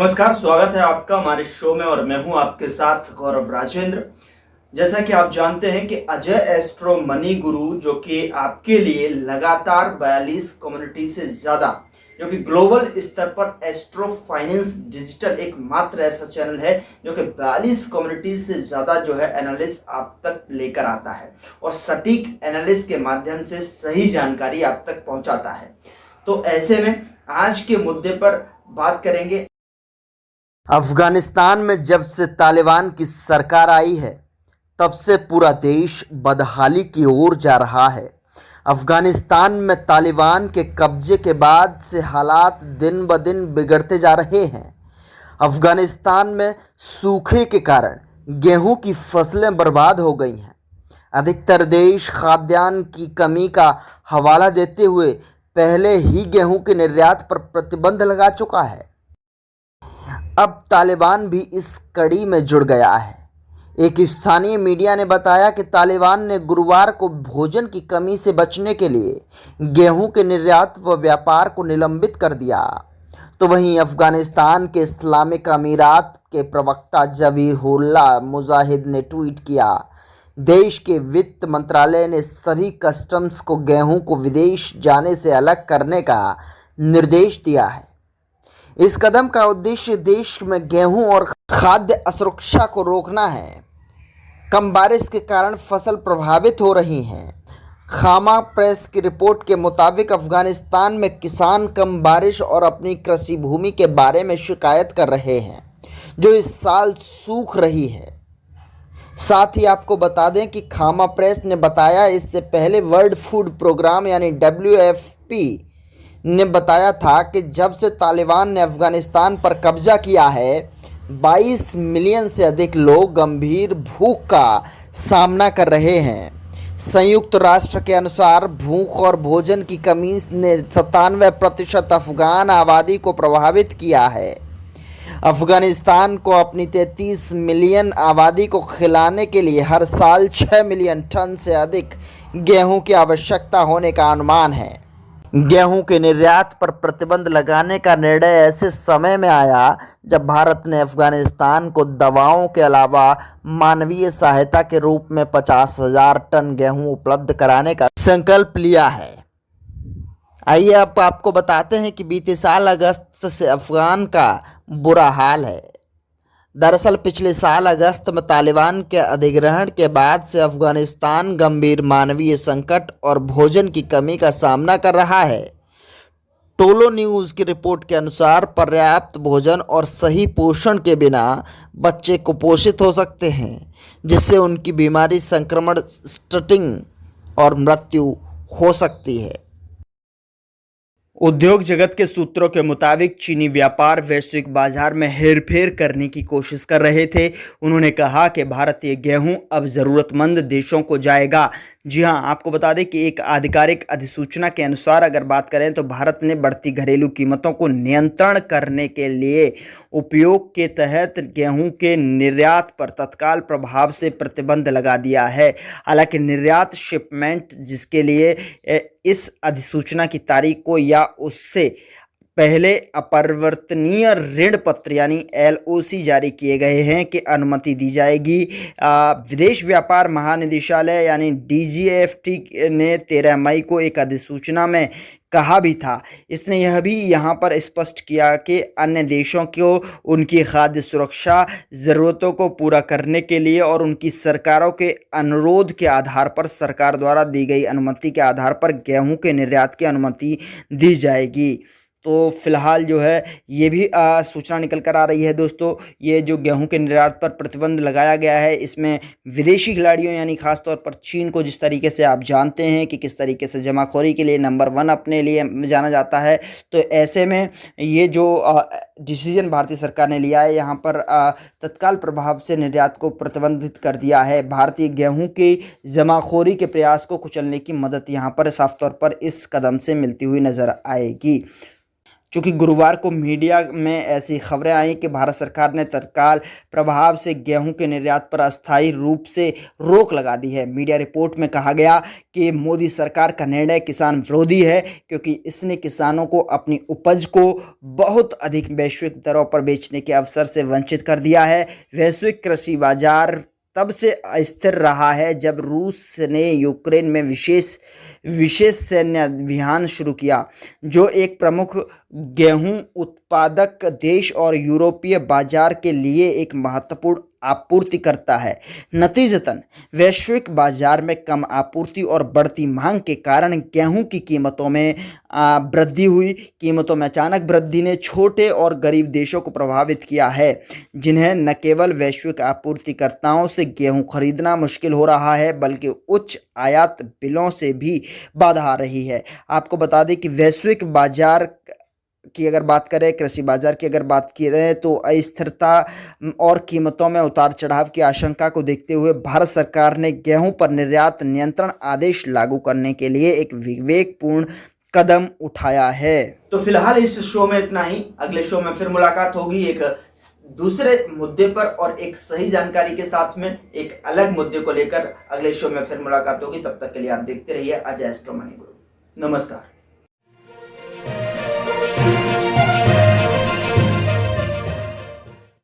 नमस्कार, स्वागत है आपका हमारे शो में और मैं हूं आपके साथ गौरव राजेंद्र। जैसा कि आप जानते हैं कि अजय एस्ट्रो मनी गुरु जो कि आपके लिए लगातार 42 कम्युनिटी से ज़्यादा जो कि ग्लोबल स्तर पर एस्ट्रो फाइनेंस डिजिटल एकमात्र ऐसा चैनल है जो कि 42 कम्युनिटी से ज़्यादा जो है एनालिस्ट आप तक लेकर आता है और सटीक एनालिस्ट के माध्यम से सही जानकारी आप तक पहुंचाता है। तो ऐसे में आज के मुद्दे पर बात करेंगे। अफगानिस्तान में जब से तालिबान की सरकार आई है तब से पूरा देश बदहाली की ओर जा रहा है। अफगानिस्तान में तालिबान के कब्जे के बाद से हालात दिन ब दिन बिगड़ते जा रहे हैं। अफगानिस्तान में सूखे के कारण गेहूं की फसलें बर्बाद हो गई हैं। अधिकतर देश खाद्यान्न की कमी का हवाला देते हुए पहले ही गेहूं के निर्यात पर प्रतिबंध लगा चुका है। अब तालिबान भी इस कड़ी में जुड़ गया है। एक स्थानीय मीडिया ने बताया कि तालिबान ने गुरुवार को भोजन की कमी से बचने के लिए गेहूं के निर्यात व व्यापार को निलंबित कर दिया। तो वहीं अफगानिस्तान के इस्लामिक अमीरात के प्रवक्ता ज़बीहुल्लाह मुजाहिद ने ट्वीट किया, देश के वित्त मंत्रालय ने सभी कस्टम्स को गेहूं को विदेश जाने से अलग करने का निर्देश दिया है। इस कदम का उद्देश्य देश में गेहूं और खाद्य असुरक्षा को रोकना है। कम बारिश के कारण फसल प्रभावित हो रही हैं। खामा प्रेस की रिपोर्ट के मुताबिक अफगानिस्तान में किसान कम बारिश और अपनी कृषि भूमि के बारे में शिकायत कर रहे हैं जो इस साल सूख रही है। साथ ही आपको बता दें कि खामा प्रेस ने बताया इससे पहले वर्ल्ड फूड प्रोग्राम यानी WFP ने बताया था कि जब से तालिबान ने अफगानिस्तान पर कब्जा किया है 22 मिलियन से अधिक लोग गंभीर भूख का सामना कर रहे हैं। संयुक्त राष्ट्र के अनुसार भूख और भोजन की कमी ने 97% अफगान आबादी को प्रभावित किया है। अफगानिस्तान को अपनी 33 मिलियन आबादी को खिलाने के लिए हर साल 6 मिलियन टन से अधिक गेहूं की आवश्यकता होने का अनुमान है। गेहूं के निर्यात पर प्रतिबंध लगाने का निर्णय ऐसे समय में आया जब भारत ने अफगानिस्तान को दवाओं के अलावा मानवीय सहायता के रूप में 50,000 टन गेहूं उपलब्ध कराने का संकल्प लिया है। आइए अब आपको बताते हैं कि बीते साल अगस्त से अफगान का बुरा हाल है। दरअसल पिछले साल अगस्त में तालिबान के अधिग्रहण के बाद से अफगानिस्तान गंभीर मानवीय संकट और भोजन की कमी का सामना कर रहा है। टोलो न्यूज़ की रिपोर्ट के अनुसार पर्याप्त भोजन और सही पोषण के बिना बच्चे कुपोषित हो सकते हैं जिससे उनकी बीमारी संक्रमण स्टटिंग और मृत्यु हो सकती है। उद्योग जगत के सूत्रों के मुताबिक चीनी व्यापार वैश्विक बाजार में हेरफेर करने की कोशिश कर रहे थे। उन्होंने कहा कि भारतीय गेहूं अब ज़रूरतमंद देशों को जाएगा। जी हां, आपको बता दें कि एक आधिकारिक अधिसूचना के अनुसार अगर बात करें तो भारत ने बढ़ती घरेलू कीमतों को नियंत्रण करने के लिए उपयोग के तहत गेहूं के निर्यात पर तत्काल प्रभाव से प्रतिबंध लगा दिया है। हालांकि निर्यात शिपमेंट जिसके लिए इस अधिसूचना की तारीख को या उससे पहले अपरिवर्तनीय ऋण पत्र यानी LOC जारी किए गए हैं कि अनुमति दी जाएगी। विदेश व्यापार महानिदेशालय यानी DGFT ने 13 मई को एक अधिसूचना में कहा भी था। इसने यह भी यहाँ पर स्पष्ट किया कि अन्य देशों को उनकी खाद्य सुरक्षा ज़रूरतों को पूरा करने के लिए और उनकी सरकारों के अनुरोध के आधार पर सरकार द्वारा दी गई अनुमति के आधार पर गेहूं के निर्यात की अनुमति दी जाएगी। तो फिलहाल जो है ये भी सूचना निकल कर आ रही है दोस्तों, ये जो गेहूं के निर्यात पर प्रतिबंध लगाया गया है इसमें विदेशी खिलाड़ियों यानी खासतौर पर चीन को जिस तरीके से आप जानते हैं कि किस तरीके से जमाखोरी के लिए नंबर 1 अपने लिए जाना जाता है, तो ऐसे में ये जो डिसीजन भारतीय सरकार ने लिया है यहाँ पर तत्काल प्रभाव से निर्यात को प्रतिबंधित कर दिया है। भारतीय गेहूँ की जमाखोरी के प्रयास को कुचलने की मदद यहाँ पर साफ तौर पर इस कदम से मिलती हुई नजर आएगी। चूँकि गुरुवार को मीडिया में ऐसी खबरें आई कि भारत सरकार ने तत्काल प्रभाव से गेहूं के निर्यात पर अस्थायी रूप से रोक लगा दी है। मीडिया रिपोर्ट में कहा गया कि मोदी सरकार का निर्णय किसान विरोधी है, क्योंकि इसने किसानों को अपनी उपज को बहुत अधिक वैश्विक दरों पर बेचने के अवसर से वंचित कर दिया है। वैश्विक कृषि बाजार तब से अस्थिर रहा है जब रूस ने यूक्रेन में विशेष सैन्य अभियान शुरू किया, जो एक प्रमुख गेहूं उत्पादक देश और यूरोपीय बाजार के लिए एक महत्वपूर्ण आपूर्ति करता है। नतीजतन वैश्विक बाजार में कम आपूर्ति और बढ़ती मांग के कारण गेहूं की कीमतों में वृद्धि हुई। कीमतों में अचानक वृद्धि ने छोटे और गरीब देशों को प्रभावित किया है, जिन्हें न केवल वैश्विक आपूर्तिकर्ताओं से गेहूं खरीदना मुश्किल हो रहा है, बल्कि उच्च आयात बिलों से भी बाधा आ रही है। आपको बता दें कि वैश्विक बाजार की अगर बात करें, कृषि बाजार की अगर बात करें, तो अस्थिरता और कीमतों में उतार चढ़ाव की आशंका को देखते हुए भारत सरकार ने गेहूं पर निर्यात नियंत्रण आदेश लागू करने के लिए एक विवेकपूर्ण कदम उठाया है। तो फिलहाल इस शो में इतना ही। अगले शो में फिर मुलाकात होगी एक दूसरे मुद्दे पर और एक सही जानकारी के साथ में, एक अलग मुद्दे को लेकर अगले शो में फिर मुलाकात होगी। तब तक के लिए आप देखते रहिए अजय एस्ट्रो मनी गुरु। नमस्कार।